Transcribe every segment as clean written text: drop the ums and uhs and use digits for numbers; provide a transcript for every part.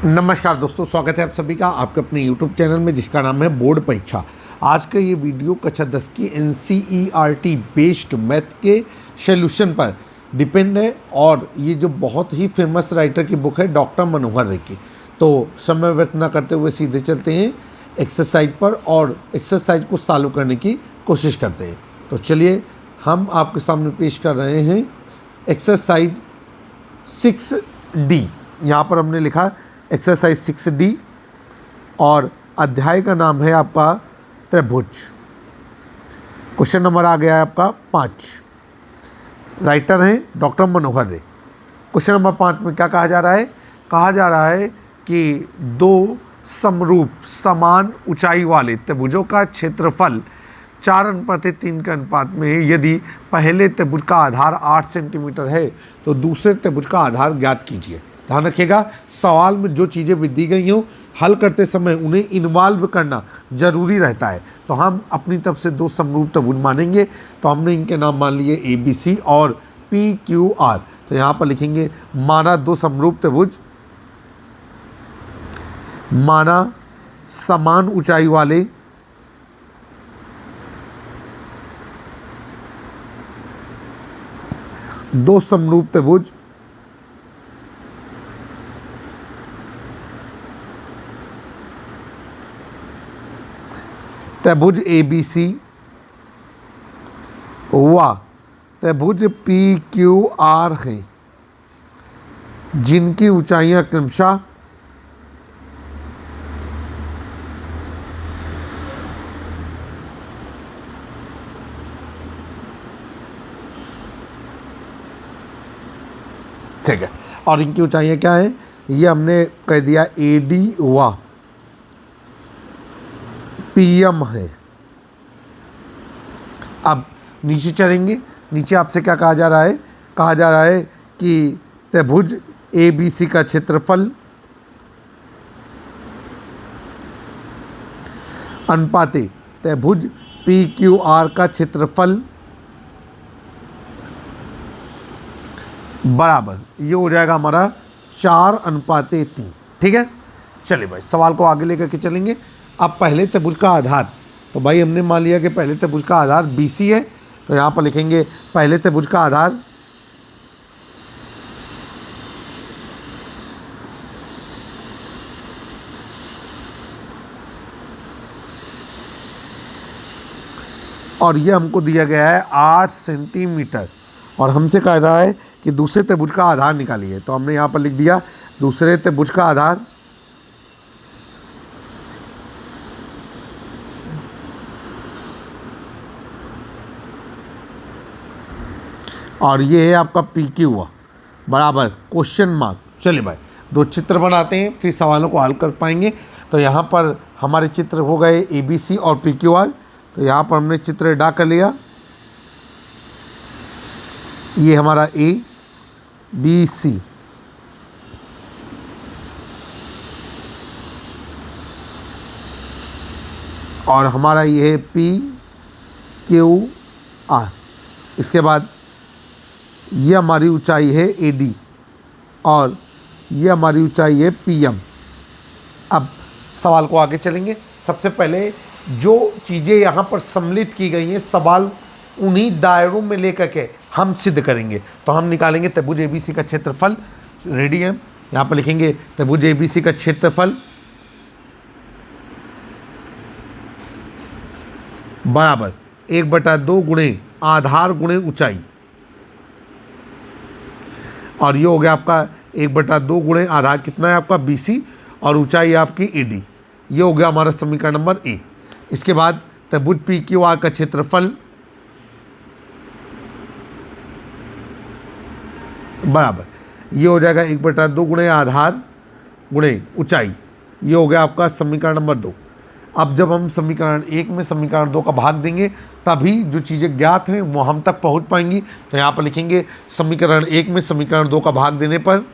नमस्कार दोस्तों, स्वागत है आप सभी का आपके अपने YouTube चैनल में जिसका नाम है बोर्ड परीक्षा। आज का ये वीडियो कक्षा 10 की NCERT बेस्ड मैथ के सॉल्यूशन पर डिपेंड है और ये जो बहुत ही फेमस राइटर की बुक है डॉक्टर मनोहर रे की। तो समय व्यर्थ ना करते हुए सीधे चलते हैं एक्सरसाइज पर और एक्सरसाइज को सॉल्व करने की कोशिश करते हैं। तो चलिए हम आपके सामने पेश कर रहे हैं एक्सरसाइज 6D। यहाँ पर हमने लिखा एक्सरसाइज 6D और अध्याय का नाम है आपका त्रिभुज। क्वेश्चन नंबर आ गया है आपका 5। राइटर हैं डॉक्टर मनोहर रे। क्वेश्चन नंबर 5 में क्या कहा जा रहा है? कहा जा रहा है कि दो समरूप समान ऊंचाई वाले त्रिभुजों का क्षेत्रफल 4:3 के अनुपात में है। यदि पहले त्रिभुज का आधार 8 सेंटीमीटर है तो दूसरे त्रिभुज का आधार ज्ञात कीजिए। ध्यान रखिएगा, सवाल में जो चीज़ें भी दी गई हों हल करते समय उन्हें इन्वॉल्व करना जरूरी रहता है। तो हम अपनी तरफ से दो समरूप त्रिभुज मानेंगे। तो हमने इनके नाम मान लिए ABC और PQR। तो यहाँ पर लिखेंगे माना दो समरूप त्रिभुज, माना समान ऊंचाई वाले दो समरूप त्रिभुज त्रिभुज ABC व त्रिभुज PQR हैं जिनकी ऊंचाइयां क्रमशः ठीक है। और इनकी ऊंचाइयां क्या है? ये हमने कह दिया AD व PM है। अब नीचे चलेंगे। नीचे आपसे क्या कहा जा रहा है? कहा जा रहा है कि त्रिभुज ABC का क्षेत्रफल अनुपाते त्रिभुज PQR का क्षेत्रफल बराबर, ये हो जाएगा हमारा 4:3। ठीक है, चलिए भाई सवाल को आगे लेकर के चलेंगे। अब पहले त्रिभुज का आधार, तो भाई हमने मान लिया कि पहले त्रिभुज का आधार BC है। तो यहाँ पर लिखेंगे पहले त्रिभुज का आधार और ये हमको दिया गया है 8 सेंटीमीटर और हमसे कह रहा है कि दूसरे त्रिभुज का आधार निकालिए। तो हमने यहाँ पर लिख दिया दूसरे त्रिभुज का आधार और ये है आपका PQ बराबर क्वेश्चन मार्क। चलिए भाई दो चित्र बनाते हैं फिर सवालों को हल कर पाएंगे। तो यहाँ पर हमारे चित्र हो गए ABC और PQR। तो यहाँ पर हमने चित्र ड्रा कर लिया। ये हमारा ABC और हमारा ये है PQR। इसके बाद ये हमारी ऊंचाई है AD और ये हमारी ऊंचाई है PM। अब सवाल को आगे चलेंगे। सबसे पहले जो चीज़ें यहाँ पर सम्मिलित की गई हैं सवाल उन्हीं दायरों में लेकर के हम सिद्ध करेंगे। तो हम निकालेंगे त्रिभुज ABC का क्षेत्रफल। रेडी है, यहाँ पर लिखेंगे त्रिभुज ABC का क्षेत्रफल बराबर 1/2 गुणे आधार गुणे ऊंचाई और ये हो गया आपका 1/2 गुणे आधार कितना है आपका BC और ऊंचाई आपकी AD। ये हो गया हमारा समीकरण नंबर A। इसके बाद त्रिभुज PQR का क्षेत्रफल बराबर ये हो जाएगा 1/2 गुणे आधार गुणे ऊंचाई। ये हो गया आपका समीकरण नंबर 2। अब जब हम समीकरण 1 में समीकरण 2 का भाग देंगे तभी जो चीज़ें ज्ञात हैं वो हम तक पहुंच पाएंगी। तो यहाँ पर लिखेंगे समीकरण 1 में समीकरण 2 का भाग देने पर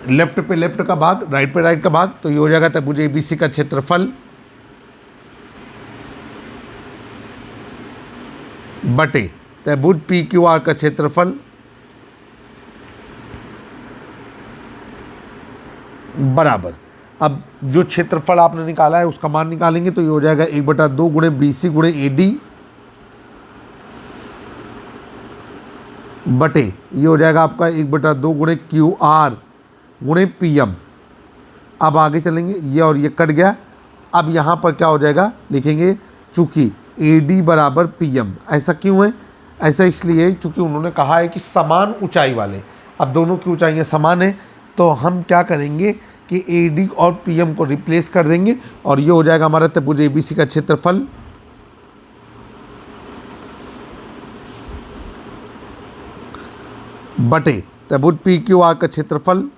लेफ्ट पे लेफ्ट का भाग, राइट पे राइट का भाग, तो ये हो जाएगा त्रिभुज एबीसी का क्षेत्रफल बटे त्रिभुज पी क्यू आर का क्षेत्रफल बराबर। अब जो क्षेत्रफल आपने निकाला है उसका मान निकालेंगे, तो ये हो जाएगा 1/2 गुणे BC गुणे AD बटे ये हो जाएगा आपका 1/2 गुणे QR गुणे PM। अब आगे चलेंगे, ये और ये कट गया। अब यहाँ पर क्या हो जाएगा, लिखेंगे चूंकि AD बराबर PM। ऐसा क्यों है? ऐसा इसलिए चूंकि उन्होंने कहा है कि समान ऊंचाई वाले, अब दोनों की ऊंचाइयाँ समान है, तो हम क्या करेंगे कि AD और PM को रिप्लेस कर देंगे और ये हो जाएगा हमारा त्रिभुज ABC का क्षेत्रफल बटे त्रिभुज PQR का क्षेत्रफल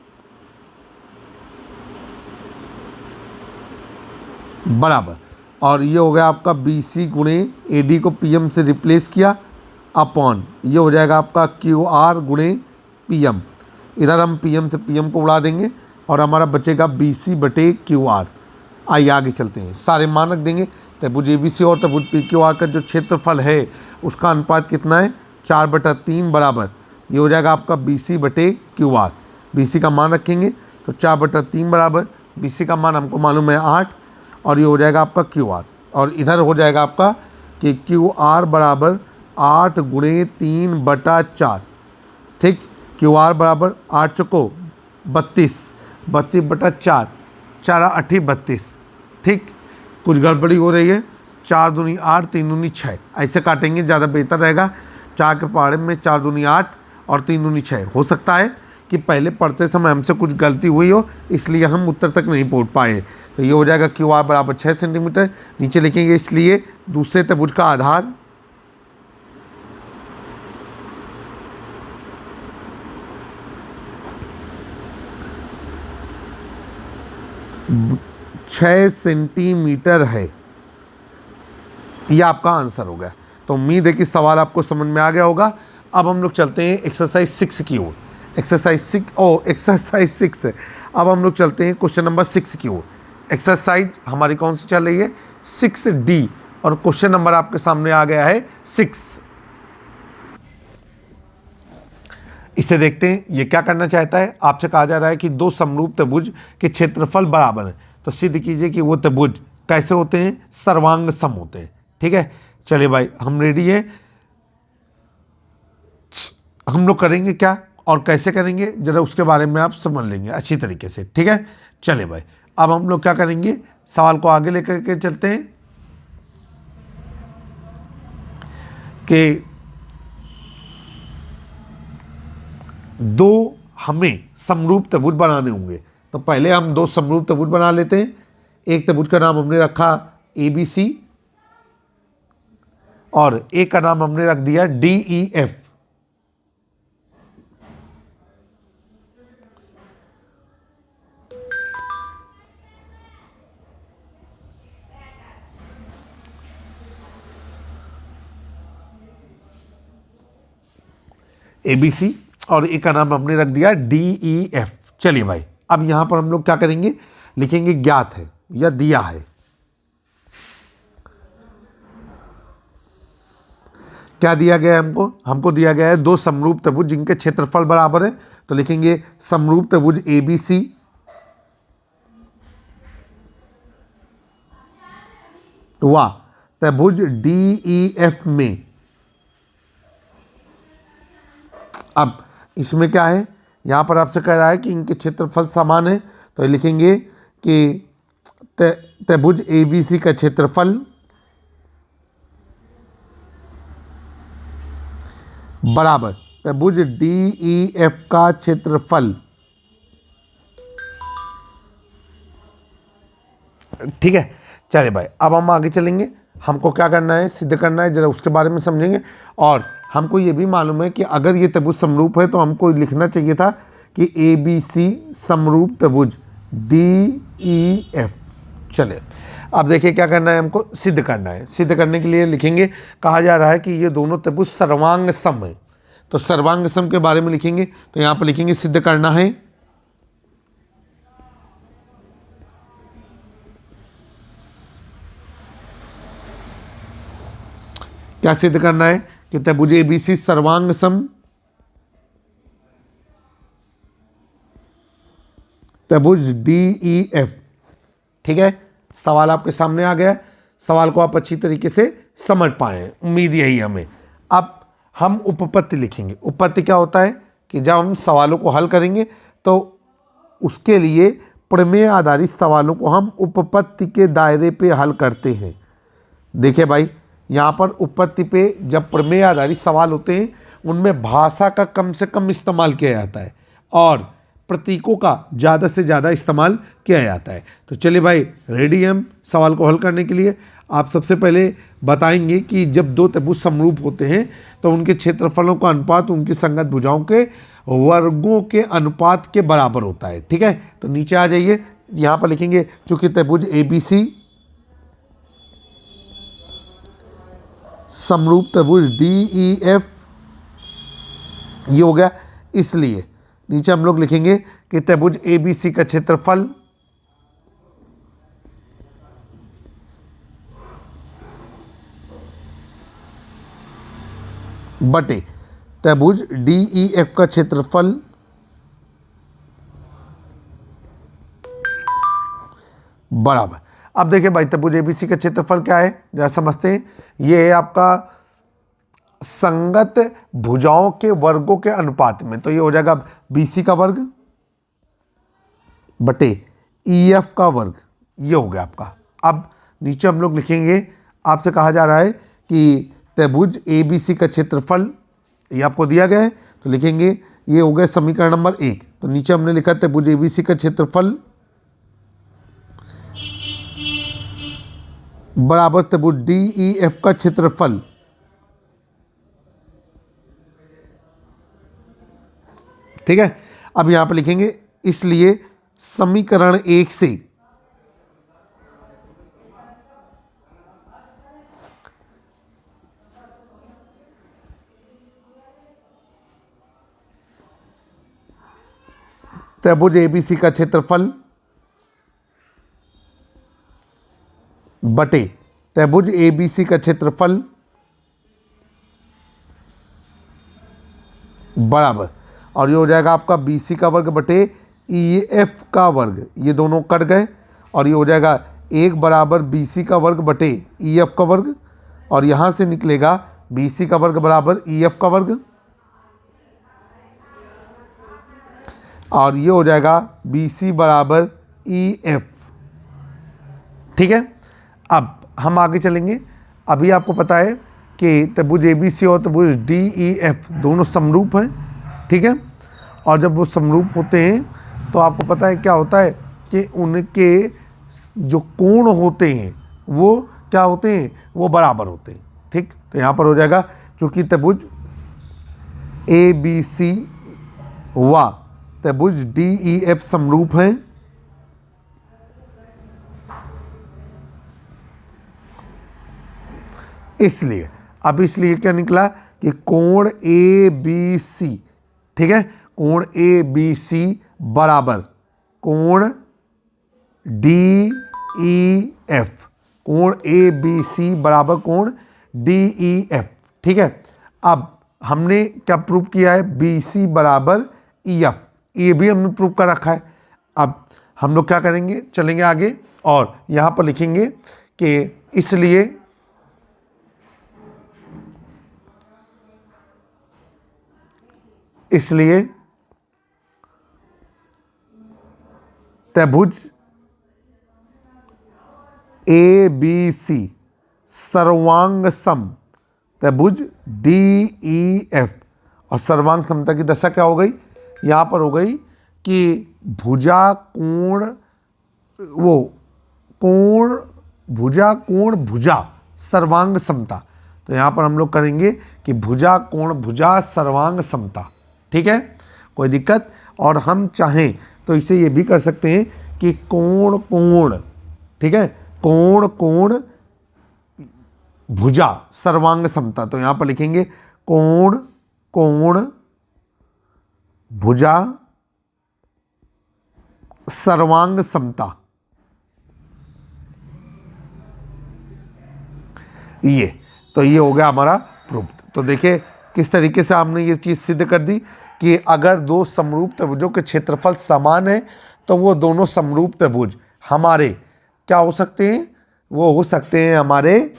बराबर। और ये हो गया आपका BC गुणे AD को PM से रिप्लेस किया अपॉन ये हो जाएगा आपका QR गुणे PM। इधर हम PM से PM को उड़ा देंगे और हमारा बचेगा BC बटे QR। आइए आगे चलते हैं, सारे मान रख देंगे। त्रिभुज ABC और त्रिभुज PQR का जो क्षेत्रफल है उसका अनुपात कितना है, 4/3 बराबर। ये हो जाएगा आपका BC बटे QR। BC का मान रखेंगे तो 4/3 बराबर, BC का मान हमको मालूम है 8, और ये हो जाएगा आपका QR। और इधर हो जाएगा आपका कि QR बराबर 8 गुणे 3/4। ठीक, QR बराबर 8 चौको 32, 32/4, 4 8 32। ठीक, कुछ गड़बड़ी हो रही है, 4 दूनी 8, 3 दूनी 6, ऐसे काटेंगे ज़्यादा बेहतर रहेगा। 4 के पहाड़े में 4 दूनी 8 और 3 दूनी 6। हो सकता है कि पहले पढ़ते समय हमसे कुछ गलती हुई हो, इसलिए हम उत्तर तक नहीं पहुंच पाए। तो ये हो जाएगा QR बराबर 6 सेंटीमीटर। नीचे लिखेंगे इसलिए दूसरे त्रिभुज का आधार छः सेंटीमीटर है। यह आपका आंसर हो गया। तो उम्मीद है कि सवाल आपको समझ में आ गया होगा। अब हम लोग चलते हैं एक्सरसाइज 6 की ओर। एक्सरसाइज 6 है। अब हम लोग चलते हैं क्वेश्चन नंबर 6 की ओर। एक्सरसाइज हमारी कौन सी चल रही है, 6D, और क्वेश्चन नंबर आपके सामने आ गया है 6। इसे देखते हैं ये क्या करना चाहता है। आपसे कहा जा रहा है कि दो समरूप त्रिभुज के क्षेत्रफल बराबर हैं, तो सिद्ध कीजिए कि वो त्रिभुज कैसे होते हैं, सर्वांग सम होते हैं। ठीक है, चलिए भाई हम रेडी हैं। हम लोग करेंगे क्या और कैसे करेंगे जरा उसके बारे में आप समझ लेंगे अच्छी तरीके से। ठीक है, चलिए भाई अब हम लोग क्या करेंगे, सवाल को आगे लेकर के चलते हैं कि दो हमें समरूप त्रिभुज बनाने होंगे। तो पहले हम दो समरूप त्रिभुज बना लेते हैं। एक त्रिभुज का नाम हमने रखा ABC और एक का नाम हमने रख दिया DEF। ABC और एक का नाम हमने रख दिया DEF। चलिए भाई अब यहां पर हम लोग क्या करेंगे, लिखेंगे ज्ञात है या दिया है। क्या दिया गया है हमको दिया गया है दो समरूप त्रिभुज जिनके क्षेत्रफल बराबर है। तो लिखेंगे समरूप त्रिभुज ABC व त्रिभुज DEF में। अब इसमें क्या है, यहाँ पर आपसे कह रहा है कि इनके क्षेत्रफल समान है, तो लिखेंगे कि त्रिभुज ABC का क्षेत्रफल बराबर त्रिभुज DEF का क्षेत्रफल। ठीक है, चलिए भाई अब हम आगे चलेंगे। हमको क्या करना है, सिद्ध करना है, जरा उसके बारे में समझेंगे। और हमको ये भी मालूम है कि अगर ये त्रिभुज समरूप है तो हमको लिखना चाहिए था कि ABC समरूप त्रिभुज DEF। चले अब देखिए क्या करना है, हमको सिद्ध करना है। सिद्ध करने के लिए लिखेंगे, कहा जा रहा है कि ये दोनों त्रिभुज सर्वांग सम है। तो सर्वांग सम के बारे में लिखेंगे, तो यहाँ पर लिखेंगे सिद्ध करना है क्या सिद्ध करना है कि त्रिभुज एबीसी सर्वांग सम, त्रिभुज डीईएफ। ठीक है, सवाल आपके सामने आ गया। सवाल को आप अच्छी तरीके से समझ पाए, उम्मीद यही हमें। अब हम उपपत्ति लिखेंगे। उपपत्ति क्या होता है कि जब हम सवालों को हल करेंगे तो उसके लिए प्रमेय आधारित सवालों को हम उपपत्ति के दायरे पे हल करते हैं। देखिए भाई, यहाँ पर उपपत्ति पे जब प्रमेय आधारित सवाल होते हैं उनमें भाषा का कम से कम इस्तेमाल किया जाता है और प्रतीकों का ज़्यादा से ज़्यादा इस्तेमाल किया जाता है। तो चलिए भाई, रेडी हम सवाल को हल करने के लिए। आप सबसे पहले बताएंगे कि जब दो त्रिभुज समरूप होते हैं तो उनके क्षेत्रफलों का अनुपात उनकी संगत भुजाओं के वर्गों के अनुपात के बराबर होता है। ठीक है, तो नीचे आ जाइए, यहाँ पर लिखेंगे चूंकि त्रिभुज एबीसी समरूप त्रिभुज डीईएफ ये हो गया, इसलिए नीचे हम लोग लिखेंगे कि त्रिभुज एबीसी का क्षेत्रफल बटे त्रिभुज डीईएफ का क्षेत्रफल बराबर। अब देखिए भाई, त्रिभुज एबीसी का क्षेत्रफल क्या है जरा समझते हैं। ये है आपका संगत भुजाओं के वर्गों के अनुपात में, तो ये हो जाएगा बीसी का वर्ग बटे ईएफ का वर्ग, ये हो गया आपका। अब नीचे हम लोग लिखेंगे, आपसे कहा जा रहा है कि त्रिभुज एबीसी का क्षेत्रफल, ये आपको दिया गया है तो लिखेंगे, ये हो गया समीकरण नंबर 1। तो नीचे हमने लिखा त्रिभुज एबीसी का क्षेत्रफल बराबर त्रिभुज डीईएफ का क्षेत्रफल। ठीक है, अब यहां पर लिखेंगे, इसलिए समीकरण 1 से त्रिभुज एबीसी का क्षेत्रफल बटे त्रिभुज एबीसी का क्षेत्रफल बराबर, और ये हो जाएगा आपका बीसी का वर्ग बटे ईएफ का वर्ग, ये दोनों कट गए और ये हो जाएगा 1 बराबर बीसी का वर्ग बटे ईएफ का वर्ग, और यहाँ से निकलेगा बीसी का वर्ग बराबर ईएफ का वर्ग, और ये हो जाएगा बीसी बराबर ईएफ। ठीक है, अब हम आगे चलेंगे। अभी आपको पता है कि त्रिभुज एबीसी और त्रिभुज डीईएफ दोनों समरूप हैं। ठीक है, और जब वो समरूप होते हैं तो आपको पता है क्या होता है कि उनके जो कोण होते हैं वो क्या होते हैं, वो बराबर होते हैं। ठीक, तो यहाँ पर हो जाएगा, चूंकि त्रिभुज एबीसी व त्रिभुज डीईएफ समरूप हैं, इसलिए अब इसलिए क्या निकला कि कोण ए बी सी, ठीक है, कोण ए बी सी बराबर कोण डी ई एफ, कोण ए बी सी बराबर कोण डी ई एफ। ठीक है, अब हमने क्या प्रूव किया है, बी सी बराबर ई एफ, ये भी हमने प्रूव कर रखा है। अब हम लोग क्या करेंगे, चलेंगे आगे और यहां पर लिखेंगे कि इसलिए त्रिभुज ए बी सी सर्वांग सम त्रिभुज डी ई एफ, और सर्वांग समता की दशा क्या हो गई, यहां पर हो गई कि भुजा कोण वो कोण भुजा कोण भुजा सर्वांग समता। तो यहां पर हम लोग करेंगे कि भुजा कोण भुजा सर्वांग समता। ठीक है, कोई दिक्कत। और हम चाहें तो इसे ये भी कर सकते हैं कि कोण कोण, ठीक है, कोण कोण भुजा सर्वांग समता। तो यहां पर लिखेंगे कोण कोण भुजा सर्वांग समता। ये तो ये हो गया हमारा प्रूफ। तो देखिए किस तरीके से हमने ये चीज़ सिद्ध कर दी कि अगर दो समरूप त्रिभुजों के क्षेत्रफल समान है तो वो दोनों समरूप त्रिभुज हमारे क्या हो सकते हैं, वो हो सकते हैं हमारे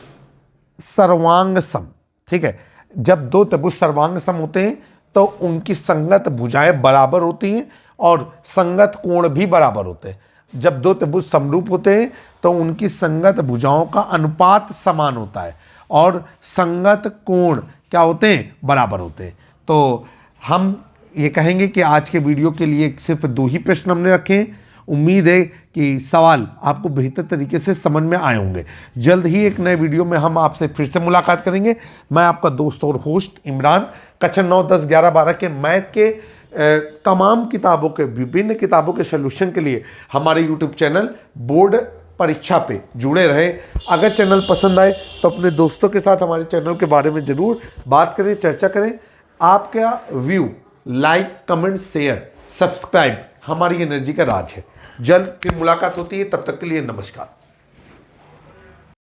सर्वांग सम। ठीक है, जब दो त्रिभुज सर्वांग सम होते हैं तो उनकी संगत भुजाएं बराबर होती हैं और संगत कोण भी बराबर होते हैं। जब दो त्रिभुज समरूप होते हैं तो उनकी संगत भुजाओं का अनुपात समान होता है और संगत कोण क्या होते हैं, बराबर होते हैं। तो हम ये कहेंगे कि आज के वीडियो के लिए सिर्फ 2 ही प्रश्न हमने रखे हैं। उम्मीद है कि सवाल आपको बेहतर तरीके से समझ में आए होंगे। जल्द ही एक नए वीडियो में हम आपसे फिर से मुलाकात करेंगे। मैं आपका दोस्त और होस्ट इमरान, कक्षा 9, 10, 11, 12 के मैथ के तमाम किताबों के, विभिन्न किताबों के सोल्यूशन के लिए हमारे यूट्यूब चैनल बोर्ड परीक्षा पे जुड़े रहे। अगर चैनल पसंद आए तो अपने दोस्तों के साथ हमारे चैनल के बारे में ज़रूर बात करें, चर्चा करें। आपका view, like, comment, share, subscribe हमारी एनर्जी का राज है। जल्द फिर मुलाकात होती है, तब तक के लिए नमस्कार।